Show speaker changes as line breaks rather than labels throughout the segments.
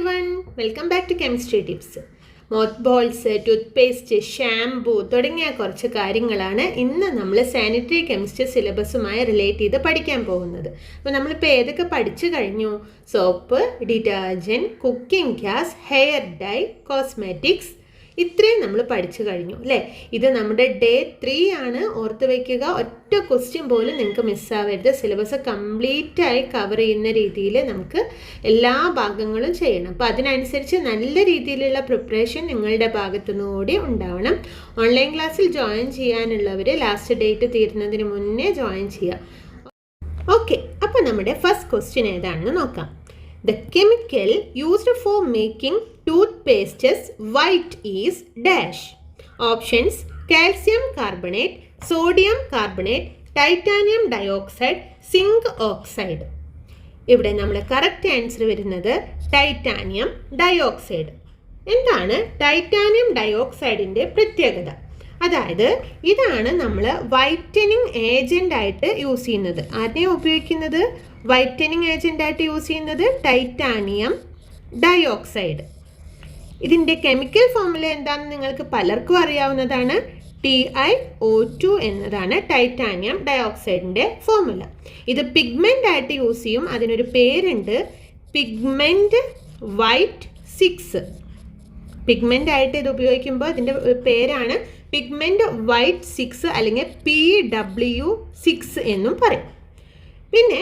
everyone, welcome back to Chemistry Tips. Moth balls, tooth paste, shampoo തുടങ്ങിയ കുറച്ച് കാര്യങ്ങളാണ് ഇന്ന് നമ്മൾ സാനിറ്ററി കെമിസ്ട്രി സിലബസുമായി റിലേറ്റ് ചെയ്ത് പഠിക്കാൻ പോകുന്നത്. അപ്പോൾ നമ്മളിപ്പോൾ ഏതൊക്കെ പഠിച്ചു കഴിഞ്ഞു? Soap, detergent, cooking gas, hair dye, cosmetics, ഇത്രയും നമ്മൾ പഠിച്ചു കഴിഞ്ഞു അല്ലേ. ഇത് നമ്മുടെ ഡേ 3 ആണ്. ഓർത്ത് വയ്ക്കുക, ഒറ്റ ക്വസ്റ്റ്യൻ പോലും നിങ്ങൾക്ക് മിസ്സാവരുത്. സിലബസ് കംപ്ലീറ്റായി കവർ ചെയ്യുന്ന രീതിയിൽ നമുക്ക് എല്ലാ ഭാഗങ്ങളും ചെയ്യണം. അപ്പോൾ അതിനനുസരിച്ച് നല്ല രീതിയിലുള്ള പ്രിപ്പറേഷൻ നിങ്ങളുടെ ഭാഗത്തുനിന്ന് കൂടി ഉണ്ടാവണം. ഓൺലൈൻ ക്ലാസ്സിൽ ജോയിൻ ചെയ്യാനുള്ളവർ ലാസ്റ്റ് ഡേറ്റ് തീരുന്നതിന് മുന്നേ ജോയിൻ ചെയ്യുക. ഓക്കെ, അപ്പോൾ നമ്മുടെ ഫസ്റ്റ് ക്വസ്റ്റ്യൻ ഏതാണെന്ന് നോക്കാം. The chemical used for making toothpastes white is dash. Options: calcium carbonate, sodium carbonate, titanium dioxide, zinc oxide. ഇവിടെ നമ്മൾ കറക്റ്റ് ആൻസർ വരുന്നത് ടൈറ്റാനിയം ഡയോക്സൈഡ്. എന്താണ് ടൈറ്റാനിയം ഡയോക്സൈഡിൻ്റെ പ്രത്യേകത? അതായത് ഇതാണ് നമ്മൾ വൈറ്റനിങ് ഏജൻ്റ് ആയിട്ട് യൂസ് ചെയ്യുന്നത്. ആരെയും ഉപയോഗിക്കുന്നത്? വൈറ്റനിങ് ഏജൻ്റ് ആയിട്ട് യൂസ് ചെയ്യുന്നത് ടൈറ്റാനിയം ഡയോക്സൈഡ്. ഇതിൻ്റെ കെമിക്കൽ ഫോർമുല എന്താണെന്ന് നിങ്ങൾക്ക് പലർക്കും അറിയാവുന്നതാണ്. TiO2 എന്നതാണ് ടൈറ്റാനിയം ഡയോക്സൈഡിൻ്റെ ഫോർമുല. ഇത് പിഗ്മെൻ്റ് ആയിട്ട് യൂസ് ചെയ്യും. അതിനൊരു പേരുണ്ട്, പിഗ്മെൻറ്റ് വൈറ്റ് 6. പിഗ്മെൻ്റ് ആയിട്ട് ഇത് ഉപയോഗിക്കുമ്പോൾ ഇതിൻ്റെ പേരാണ് പിഗ്മെൻറ്റ് വൈറ്റ് 6 അല്ലെങ്കിൽ PW6 എന്നും പറയും. പിന്നെ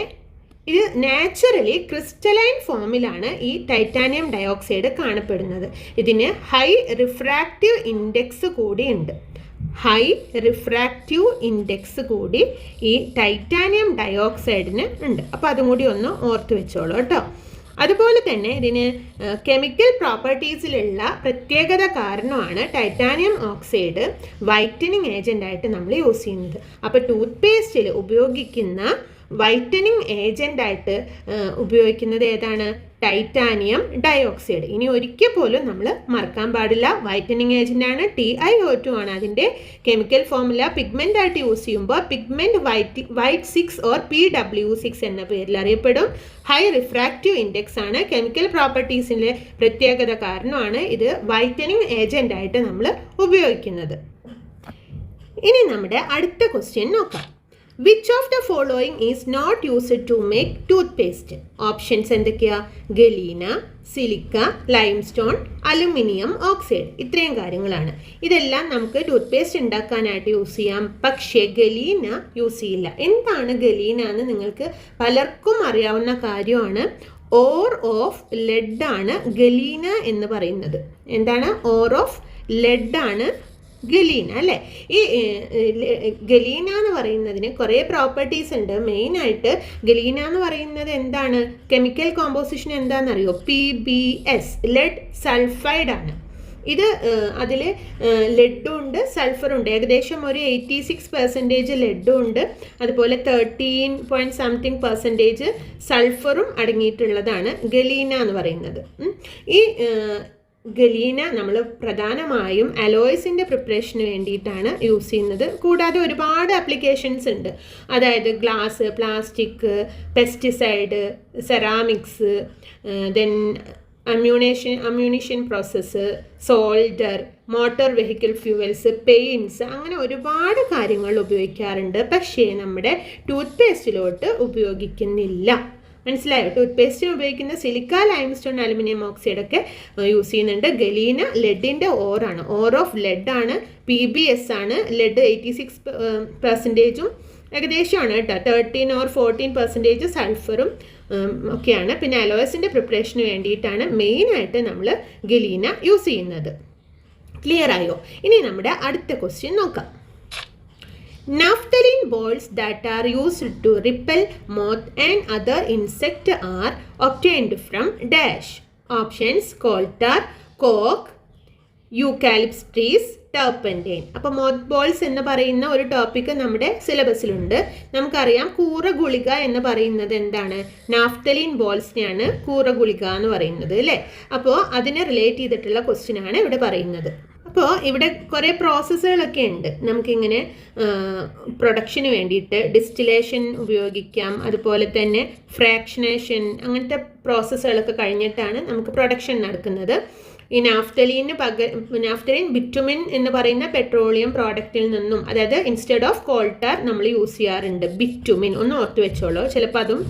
ഇത് നാച്ചുറലി ക്രിസ്റ്റലൈൻ ഫോമിലാണ് ഈ ടൈറ്റാനിയം ഡയോക്സൈഡ് കാണപ്പെടുന്നത്. ഇതിന് ഹൈ റിഫ്രാക്റ്റീവ് ഇൻഡെക്സ് കൂടിയുണ്ട്. ഹൈ റിഫ്രാക്റ്റീവ് ഇൻഡെക്സ് കൂടി ഈ ടൈറ്റാനിയം ഡയോക്സൈഡിന് ഉണ്ട്. അപ്പോൾ അതും കൂടി ഒന്ന് ഓർത്ത് വെച്ചോളൂ കേട്ടോ. അതുപോലെ തന്നെ ഇതിന് കെമിക്കൽ പ്രോപ്പർട്ടീസിലുള്ള പ്രത്യേകത കാരണമാണ് ടൈറ്റാനിയം ഓക്സൈഡ് വൈറ്റനിങ് ഏജൻ്റായിട്ട് നമ്മൾ യൂസ് ചെയ്യുന്നത്. അപ്പോൾ ടൂത്ത് പേസ്റ്റിൽ ഉപയോഗിക്കുന്ന വൈറ്റനിങ് ഏജൻ്റായിട്ട് ഉപയോഗിക്കുന്നത് ഏതാണ്? Titanium dioxide. ഇനി ഒരിക്കൽ പോലും നമ്മൾ മറക്കാൻ പാടില്ല, വൈറ്റനിങ് ഏജൻ്റാണ്, TiO2 ആണ് അതിൻ്റെ കെമിക്കൽ ഫോർമുല. പിഗ്മെൻ്റ് ആയിട്ട് യൂസ് ചെയ്യുമ്പോൾ പിഗ്മെൻറ്റ് വൈറ്റ് 6 ഓർ PW6 എന്ന പേരിൽ അറിയപ്പെടും. ഹൈ റിഫ്രാക്റ്റീവ് ഇൻഡെക്സ് ആണ്. കെമിക്കൽ പ്രോപ്പർട്ടീസിൻ്റെ പ്രത്യേകത കാരണമാണ് ഇത് വൈറ്റനിങ് ഏജൻ്റായിട്ട് നമ്മൾ ഉപയോഗിക്കുന്നത്. ഇനി നമ്മുടെ അടുത്ത ക്വസ്റ്റ്യൻ നോക്കാം. Which of the following is not used to make toothpaste? Options എന്തൊക്കെയാ? Galena, silica, limestone, aluminium oxide. ഇത്രയും കാര്യങ്ങളാണ്. ഇതെല്ലാം നമുക്ക് ടൂത്ത് പേസ്റ്റ് ഉണ്ടാക്കാനായിട്ട് യൂസ് ചെയ്യാം. പക്ഷേ ഗലീന യൂസ് ചെയ്യില്ല. എന്താണ് ഗലീന എന്ന് നിങ്ങൾക്ക് പലർക്കും അറിയാവുന്ന കാര്യമാണ്. ഓർ ഓഫ് ലെഡ് ആണ് ഗലീന എന്ന് പറയുന്നത്. എന്താണ്? ഓർ ഓഫ് ലെഡ് ആണ് ഗലീന അല്ലേ. ഈ ഗലീന എന്ന് പറയുന്നതിന് കുറേ പ്രോപ്പർട്ടീസ് ഉണ്ട്. മെയിനായിട്ട് ഗലീന എന്ന് പറയുന്നത് എന്താണ്? കെമിക്കൽ കോമ്പോസിഷൻ എന്താണെന്നറിയോ? PbS, ലെഡ് സൾഫൈഡ് ആണ്. ഇത് അതിൽ ലെഡും ഉണ്ട് സൾഫറും ഉണ്ട്. ഏകദേശം ഒരു 86% ലെഡും ഉണ്ട്. അതുപോലെ 13.something% സൾഫറും അടങ്ങിയിട്ടുള്ളതാണ് ഗലീന എന്ന് പറയുന്നത്. ഈ ഗലീന നമ്മൾ പ്രധാനമായും അലോയ്സിൻ്റെ പ്രിപ്പറേഷന് വേണ്ടിയിട്ടാണ് യൂസ് ചെയ്യുന്നത്. കൂടാതെ ഒരുപാട് ആപ്ലിക്കേഷൻസ് ഉണ്ട്. അതായത് glass, plastic, pesticide, ceramics, then ammunition process, solder, motor vehicle fuels, paints, അങ്ങനെ ഒരുപാട് കാര്യങ്ങൾ ഉപയോഗിക്കാറുണ്ട്. പക്ഷേ നമ്മുടെ ടൂത്ത് പേസ്റ്റിലോട്ട് ഉപയോഗിക്കുന്നില്ല. മനസ്സിലായോ? ടൂത്ത് പേസ്റ്റിന് ഉപയോഗിക്കുന്ന സിലിക്ക, ലൈംസ്റ്റോൺ, അലുമിനിയം ഓക്സൈഡൊക്കെ യൂസ് ചെയ്യുന്നുണ്ട്. ഗലീന ലെഡിൻ്റെ ഓറാണ്. ഓർ ഓഫ് ലെഡ് ആണ്. PbS ആണ്. ലെഡ് 86%, ഏകദേശമാണ് കേട്ടോ. 13 or 14% സൾഫറും ഒക്കെയാണ്. പിന്നെ അലോയ്സിൻ്റെ പ്രിപ്പറേഷന് വേണ്ടിയിട്ടാണ് മെയിനായിട്ട് നമ്മൾ ഗലീന യൂസ് ചെയ്യുന്നത്. ക്ലിയർ ആയോ? ഇനി നമ്മുടെ അടുത്ത ക്വസ്റ്റ്യൻ നോക്കാം. Naphthalene balls that are used to repel moth and other insect are obtained from dash. Options: coal tar, coke, eucalyptus trees, turpentine. അപ്പോൾ മോത്ത് ബോൾസ് എന്ന് പറയുന്ന ഒരു ടോപ്പിക്ക് നമ്മുടെ സിലബസിലുണ്ട്. നമുക്കറിയാം കൂറ ഗുളിക എന്ന് പറയുന്നത് എന്താണ്? നാഫ്തലീൻ ബോൾസിനെയാണ് കൂറ ഗുളിക എന്ന് പറയുന്നത് അല്ലേ. അപ്പോൾ അതിനെ റിലേറ്റ് ചെയ്തിട്ടുള്ള ക്വസ്റ്റ്യൻ ആണ് ഇവിടെ പറയുന്നത്. അപ്പോൾ ഇവിടെ കുറേ പ്രോസസ്സുകളൊക്കെ ഉണ്ട്. നമുക്കിങ്ങനെ പ്രൊഡക്ഷന് വേണ്ടിയിട്ട് ഡിസ്റ്റിലേഷൻ ഉപയോഗിക്കാം, അതുപോലെ തന്നെ ഫ്രാക്ഷനേഷൻ, അങ്ങനത്തെ പ്രോസസ്സുകളൊക്കെ കഴിഞ്ഞിട്ടാണ് നമുക്ക് പ്രൊഡക്ഷൻ നടക്കുന്നത്. ഈ നാഫ്തലീൻ ബിറ്റുമിൻ എന്ന് പറയുന്ന പെട്രോളിയം പ്രോഡക്റ്റിൽ നിന്നും, അതായത് ഇൻസ്റ്റെഡ് ഓഫ് കോൾട്ടാർ നമ്മൾ യൂസ് ചെയ്യാറുണ്ട് ബിറ്റുമിൻ. ഒന്ന് ഓർത്ത് വെച്ചോളൂ, ചിലപ്പോൾ അതും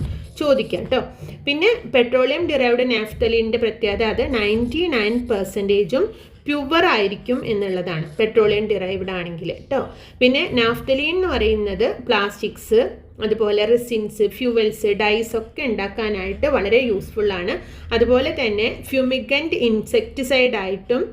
ചോദിക്കാം കേട്ടോ. പിന്നെ പെട്രോളിയം ഡിറൈവ്ഡ് നാഫ്തലീൻ്റെ പ്രത്യേകത അത് 99% പ്യുവർ ആയിരിക്കും എന്നുള്ളതാണ്, പെട്രോളിയം ഡിറൈവ്ഡ് ആണെങ്കിൽ കേട്ടോ. പിന്നെ നാഫ്തലീൻ എന്ന് പറയുന്നത് പ്ലാസ്റ്റിക്സ്, അതുപോലെ റെസിൻസ്, ഫ്യൂവൽസ്, ഡൈസ് ഒക്കെ ഉണ്ടാക്കാനായിട്ട് വളരെ യൂസ്ഫുള്ളാണ്. അതുപോലെ തന്നെ ഫ്യൂമിഗൻറ്റ് ഇൻസെക്ടിസൈഡ് ആയിട്ടും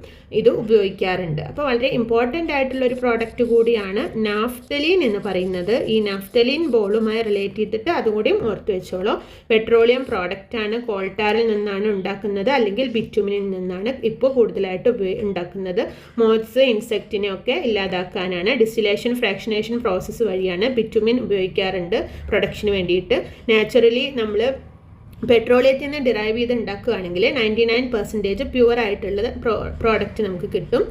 ഇത് ഉപയോഗിക്കാറുണ്ട്. അപ്പോൾ വളരെ ഇമ്പോർട്ടൻ്റ് ആയിട്ടുള്ളൊരു പ്രോഡക്റ്റ് കൂടിയാണ് നാഫ്തലീൻ എന്ന് പറയുന്നത്. ഈ നാഫ്തലീൻ ബോളുമായി റിലേറ്റ് ചെയ്തിട്ട് അതുകൂടിയും ഓർത്ത് വെച്ചോളൂ. പെട്രോളിയം പ്രോഡക്റ്റാണ്, കോൾട്ടാറിൽ നിന്നാണ് ഉണ്ടാക്കുന്നത്, അല്ലെങ്കിൽ ബിറ്റുമിനിൽ നിന്നാണ് ഇപ്പോൾ കൂടുതലായിട്ട് ഉണ്ടാക്കുന്നത്. മോത്ത്സ്, ഇൻസെക്റ്റിനെ ഒക്കെ ഇല്ലാതാക്കാനാണ് ഡിസ്റ്റിലേഷൻ ഫ്രാക്ഷനേഷൻ പ്രോസസ്സ് വഴിയാണ് ബിറ്റുമിൻ ഉപയോഗിക്കാറുണ്ട് പ്രൊഡക്ഷന് വേണ്ടിയിട്ട്. നാച്ചുറലി നമ്മൾ പെട്രോളിയത്തിൽ നിന്ന് ഡിറൈവ് ചെയ്ത് ഉണ്ടാക്കുകയാണെങ്കിൽ 99% പ്യുവർ ആയിട്ടുള്ള പ്രോഡക്റ്റ് നമുക്ക് കിട്ടും.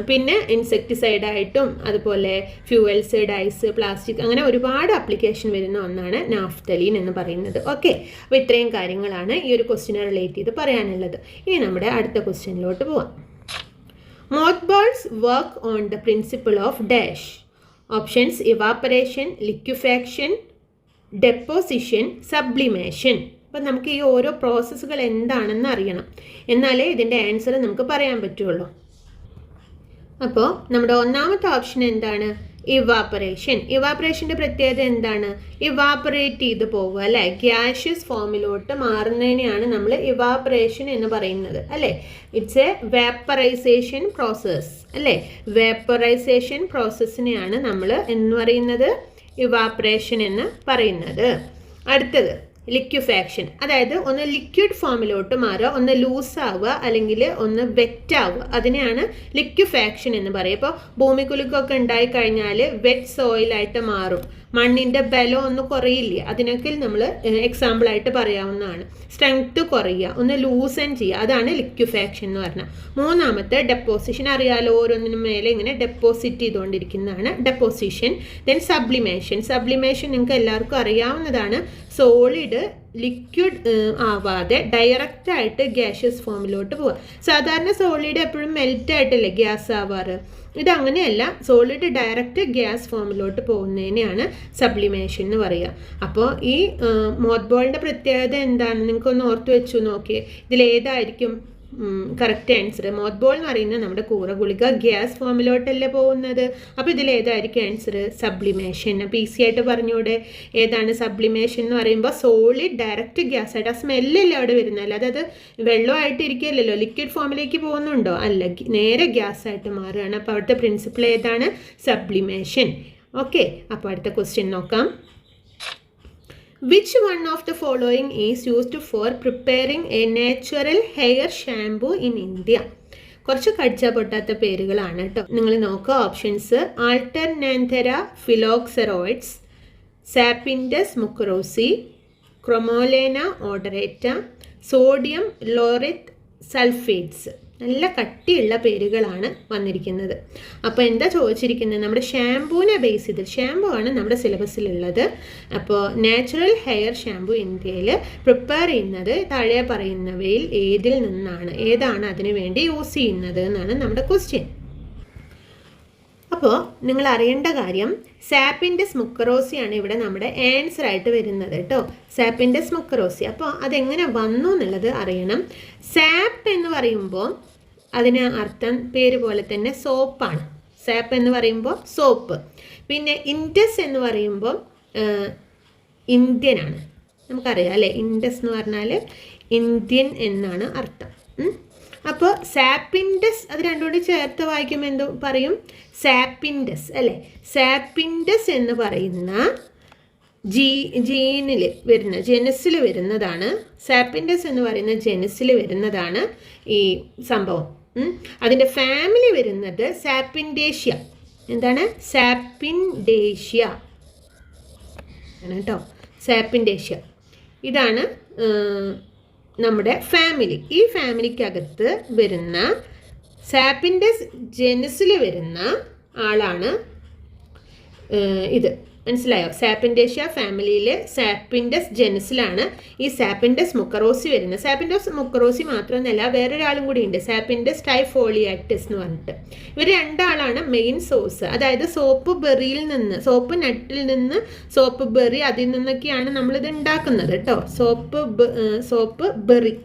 പിന്നെ ഇൻസെക്ടിസൈഡായിട്ടും അതുപോലെ ഫ്യൂവൽസ്, ഡൈസ്, പ്ലാസ്റ്റിക്, അങ്ങനെ ഒരുപാട് ആപ്ലിക്കേഷൻ വരുന്ന ഒന്നാണ് നാഫ്തലീൻ എന്ന് പറയുന്നത്. ഓക്കെ, അപ്പോൾ ഇത്രയും കാര്യങ്ങളാണ് ഈ ഒരു ക്വസ്റ്റിനെ റിലേറ്റ് ചെയ്ത് പറയാനുള്ളത്. ഇനി നമ്മുടെ അടുത്ത ക്വസ്റ്റ്യനിലോട്ട് പോവാം. Mothballs work on the principle of dash. Options: evaporation, liquefaction, deposition, sublimation. അപ്പം നമുക്ക് ഈ ഓരോ പ്രോസസ്സുകൾ എന്താണെന്ന് അറിയണം, എന്നാലേ ഇതിൻ്റെ ആൻസർ നമുക്ക് പറയാൻ പറ്റുള്ളൂ. അപ്പോൾ നമ്മുടെ ഒന്നാമത്തെ ഓപ്ഷൻ എന്താണ്? ഇവാപ്പറേഷൻ. ഇവാപ്പറേഷൻ്റെ പ്രത്യേകത എന്താണ്? ഇവാപ്പറേറ്റ് ചെയ്ത് പോവുക അല്ലേ, ഗ്യാഷ്യസ് ഫോമിലോട്ട് മാറുന്നതിനെയാണ് നമ്മൾ ഇവാപ്പറേഷൻ എന്ന് പറയുന്നത് അല്ലേ. ഇറ്റ്സ് എ വേപ്പറൈസേഷൻ പ്രോസസ്സ് അല്ലേ. വേപ്പറൈസേഷൻ പ്രോസസ്സിനെയാണ് നമ്മൾ എന്ന് പറയുന്നത് ഇവാപ്പറേഷൻ എന്ന് പറയുന്നത്. അടുത്തത് ലിക്വിഫാക്ഷൻ, അതായത് ഒന്ന് ലിക്വിഡ് ഫോമിലോട്ട് മാറുക, ഒന്ന് ലൂസ് ആവുക, അല്ലെങ്കിൽ ഒന്ന് വെറ്റ് ആവുക, അതിനെയാണ് ലിക്വിഫാക്ഷൻ എന്ന് പറയുക. ഇപ്പോൾ ഭൂമികുലുക്കൊക്കെ ഉണ്ടായിക്കഴിഞ്ഞാൽ വെറ്റ് സോയിലായിട്ട് മാറും, മണ്ണിൻ്റെ ബലം ഒന്ന് കുറയില്ല, അതിനൊക്കെ നമ്മൾ എക്സാമ്പിളായിട്ട് പറയാവുന്നതാണ്. സ്ട്രെങ്ത് കുറയുക, ഒന്ന് ലൂസൻ ചെയ്യുക, അതാണ് ലിക്വിഫാക്ഷൻ എന്ന് പറഞ്ഞാൽ. മൂന്നാമത്തെ ഡെപ്പോസിഷൻ, അറിയാലോ, ഓരോന്നിനും മേലെ ഇങ്ങനെ ഡെപ്പോസിറ്റ് ചെയ്തുകൊണ്ടിരിക്കുന്നതാണ് ഡെപ്പോസിഷൻ. Then sublimation. സബ്ലിമേഷൻ നിങ്ങൾക്ക് എല്ലാവർക്കും അറിയാവുന്നതാണ്, സോളിഡ് ലിക്വിഡ് ആവാതെ ഡയറക്റ്റായിട്ട് ഗ്യാഷ്യസ് ഫോമിലോട്ട് പോവുക. സാധാരണ സോളിഡ് എപ്പോഴും മെൽറ്റ് ആയിട്ടല്ലേ ഗ്യാസ് ആവാറ്, ഇതങ്ങനെയല്ല, സോളിഡ് ഡയറക്റ്റ് ഗ്യാസ് ഫോമിലോട്ട് പോകുന്നതിനെയാണ് സബ്ലിമേഷൻ എന്ന് പറയുക. അപ്പോൾ ഈ മോത്ത്ബോളിൻ്റെ പ്രത്യേകത എന്താണെന്ന് നിങ്ങൾക്കൊന്ന് ഓർത്ത് വെച്ചു നോക്കിയേ, ഇതിലേതായിരിക്കും കറക്റ്റ് ആൻസർ? മോത്ത്ബോൾ എന്ന് പറയുന്നത് നമ്മുടെ കൂറഗുളിക ഗ്യാസ് ഫോമിലോട്ടല്ലേ പോകുന്നത്. അപ്പോൾ ഇതിലേതായിരിക്കും ആൻസർ? സബ്ലിമേഷൻ. അപ്പോൾ ഈസി ആയിട്ട് പറഞ്ഞൂടെ ഏതാണ് സബ്ലിമേഷൻ എന്ന് പറയുമ്പോൾ? സോളിഡ് ഡയറക്റ്റ് ഗ്യാസ് ആയിട്ട്, ആ സ്മെല്ലല്ലേ അവിടെ വരുന്നതല്ല, അതായത് വെള്ളമായിട്ട് ഇരിക്കുകയല്ലല്ലോ, ലിക്വിഡ് ഫോമിലേക്ക് പോകുന്നുണ്ടോ? അല്ല, നേരെ ഗ്യാസ് ആയിട്ട് മാറുകയാണ്. അപ്പോൾ അവിടുത്തെ പ്രിൻസിപ്പിൾ ഏതാണ്? സബ്ലിമേഷൻ. ഓക്കെ, അപ്പോൾ അടുത്ത ക്വസ്റ്റ്യൻ നോക്കാം. Which one of the following is used for preparing a natural hair shampoo in India? കുറച്ച് കടിച്ചാൽ പൊട്ടാത്ത പേരുകളാണ് കേട്ടോ. നിങ്ങൾ നോക്കുക ഓപ്ഷൻസ്: ആൾട്ടർനാന്തര ഫിലോക്സെറോയിഡ്സ്, സാപ്പിൻഡസ് മുക്കറോസി, ക്രൊമോലേന ഓഡറേറ്റ, സോഡിയം ലോറേറ്റ് സൾഫേറ്റ്സ്. നല്ല കട്ടിയുള്ള പേരുകളാണ് വന്നിരിക്കുന്നത്. അപ്പോൾ എന്താ ചോദിച്ചിരിക്കുന്നത്? നമ്മുടെ ഷാംപൂവിനെ ബേസ് ചെയ്ത്, ഷാംപൂ ആണ് നമ്മുടെ സിലബസിലുള്ളത്. അപ്പോൾ നാച്ചുറൽ ഹെയർ ഷാംപൂ ഇന്ത്യയിൽ പ്രിപ്പയർ ചെയ്യുന്നത് താഴെ പറയുന്നവയിൽ ഏതിൽ നിന്നാണ്, ഏതാണ് അതിനു വേണ്ടി യൂസ് ചെയ്യുന്നത് എന്നാണ് നമ്മുടെ ക്വസ്റ്റ്യൻ. അപ്പോൾ നിങ്ങൾ അറിയേണ്ട കാര്യം, സാപ്പിൻഡസ് മുക്കറോസിയാണ് ഇവിടെ നമ്മുടെ ആൻസർ ആയിട്ട് വരുന്നത് കേട്ടോ. സാപ്പിൻഡസ് മുക്കറോസി. അപ്പോൾ അതെങ്ങനെ വന്നു എന്നുള്ളത് അറിയണം. സാപ്പ് എന്ന് പറയുമ്പോൾ അതിന് അർത്ഥം പേര് പോലെ തന്നെ സോപ്പാണ്. സാപ്പ് എന്ന് പറയുമ്പോൾ സോപ്പ്. പിന്നെ ഇൻഡസ് എന്ന് പറയുമ്പോൾ ഇന്ത്യനാണ്, നമുക്കറിയാം അല്ലേ. ഇൻഡസ് എന്ന് പറഞ്ഞാൽ ഇന്ത്യൻ എന്നാണ് അർത്ഥം. അപ്പോൾ സാപ്പിൻഡസ്, അത് രണ്ടുകൂടി ചേർത്ത് വായിക്കുമ്പോൾ എന്ത് പറയും? സാപ്പിൻഡസ് അല്ലേ. സാപ്പിൻഡസ് എന്ന് പറയുന്ന ജീനിൽ വരുന്ന, ജെനസിൽ വരുന്നതാണ്. സാപ്പിൻഡസ് എന്ന് പറയുന്ന ജെനസിൽ വരുന്നതാണ് ഈ സംഭവം. അതിൻ്റെ ഫാമിലി വരുന്നത് സാപ്പിൻഡേഷ്യ. എന്താണ്? സാപ്പിൻഡേഷ്യ ആണ് കേട്ടോ, സാപ്പിൻഡേഷ്യ. ഇതാണ് നമ്മുടെ ഫാമിലി. ഈ ഫാമിലിക്കകത്ത് വരുന്ന സാപ്പിൻഡസ് ജെനസിൽ വരുന്ന ആളാണ് ഇത്. മനസ്സിലായോ? സാപ്പിൻഡേഷ്യ ഫാമിലിയിലെ സാപ്പിൻഡസ് ജെനസിലാണ് ഈ സാപ്പിൻഡസ് മുക്കറോസി വരുന്നത്. സാപ്പിൻഡസ് മുക്കറോസി മാത്രമൊന്നുമല്ല, വേറൊരാളും കൂടി ഉണ്ട്, സാപ്പിൻഡസ് ടൈഫോളിയാറ്റിസ് എന്ന് പറഞ്ഞിട്ട്. ഇവർ രണ്ടാളാണ് മെയിൻ സോഴ്സ്. അതായത് സോപ്പ് ബെറിയിൽ നിന്ന്, സോപ്പ് നട്ടിൽ നിന്ന്, സോപ്പ് ബെറി, അതിൽ നിന്നൊക്കെയാണ് നമ്മളിത് ഉണ്ടാക്കുന്നത് കേട്ടോ. Soap berry.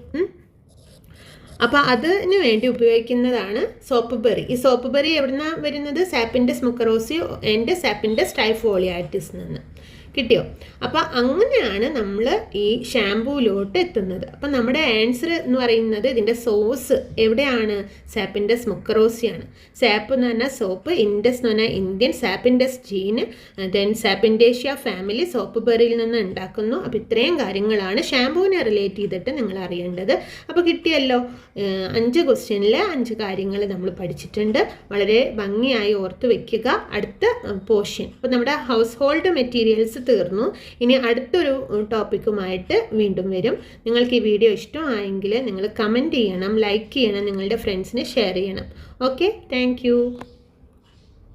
അപ്പോൾ അതിന് വേണ്ടി ഉപയോഗിക്കുന്നതാണ് സോപ്പ് ബെറി. ഈ സോപ്പ് ബെറി എവിടുന്നാണ് വരുന്നത്? സാപ്പിൻഡസ് മുക്കറോസി ആൻഡ് സാപ്പിൻഡസ് ടൈഫോളിയാറ്റിസ് നിന്ന്. കിട്ടിയോ? അപ്പോൾ അങ്ങനെയാണ് നമ്മൾ ഈ ഷാംപൂയിലോട്ട് എത്തുന്നത്. അപ്പം നമ്മുടെ ആൻസർ എന്ന് പറയുന്നത് ഇതിൻ്റെ സോഴ്സ് എവിടെയാണ്? സാപ്പിൻഡസ് മുക്കറോസിയാണ്. സാപ്പ് എന്ന് പറഞ്ഞാൽ സോപ്പ്, ഇൻഡസ് എന്ന് പറഞ്ഞാൽ ഇന്ത്യൻ, സാപ്പിൻഡസ് ജീന്, ദെൻ സാപ്പിൻഡേഷ്യ ഫാമിലി സോപ്പ് ബെറിയിൽ നിന്ന് ഉണ്ടാക്കുന്നു. അപ്പോൾ ഇത്രയും കാര്യങ്ങളാണ് ഷാംപൂവിനെ റിലേറ്റ് ചെയ്തിട്ട് നിങ്ങൾ അറിയേണ്ടത്. അപ്പോൾ കിട്ടിയല്ലോ, 5 ക്വസ്റ്റ്യനിൽ 5 കാര്യങ്ങൾ നമ്മൾ പഠിച്ചിട്ടുണ്ട്. വളരെ ഭംഗിയായി ഓർത്ത് വയ്ക്കുക. അടുത്ത പോർഷൻ, അപ്പോൾ നമ്മുടെ ഹൗസ് ഹോൾഡ് മെറ്റീരിയൽസ് തീർന്നു. ഇനി അടുത്തൊരു ടോപ്പിക്കുമായിട്ട് വീണ്ടും വരും. നിങ്ങൾക്ക് ഈ വീഡിയോ ഇഷ്ടമായെങ്കിൽ നിങ്ങൾ കമൻറ്റ് ചെയ്യണം, ലൈക്ക് ചെയ്യണം, നിങ്ങളുടെ ഫ്രണ്ട്സിന് ഷെയർ ചെയ്യണം. Okay, thank